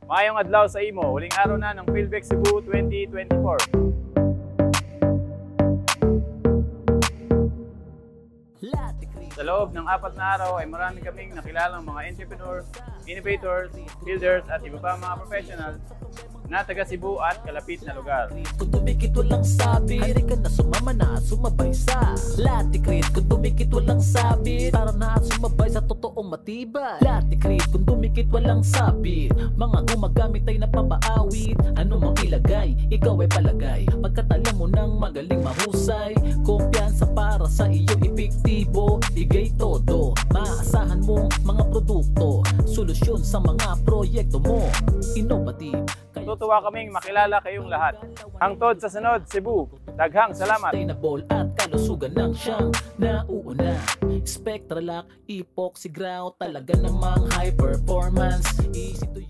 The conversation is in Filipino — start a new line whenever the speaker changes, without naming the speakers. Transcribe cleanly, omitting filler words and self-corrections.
Maayong adlaw sa imo, huling araw na ng PhilBex Cebu 2024. Sa loob ng 4 na araw ay marami kaming nakilalang mga entrepreneur, innovators, builders at iba pa mga professional na taga Cebu at kalapit na lugar.
Kung tumikit walang sabit, hayari ka na sumama na sumabay sa Laticrete. Kung tumikit walang sabit, tara na at sumabay sa totoong matibay. Laticrete, kung tumikit walang sabit, mga gumagamit ay napapaawit. Ano mang ilagay, ikaw ay palagay. Pagkatalim mo ng magaling mahusay, kumpiyansa para sa iyo epektibo. Igay todo, maasahan mong mga produkto, solusyon sa mga proyekto mo. Innovative.
Tutuwa kaming makilala kayong lahat. Hangtod sa sunod, Cebu. Daghang salamat.
Sustainable at kalusugan ng siyang nauuna. Spectralock, epoxy grout, talaga namang high performance. Easy to use.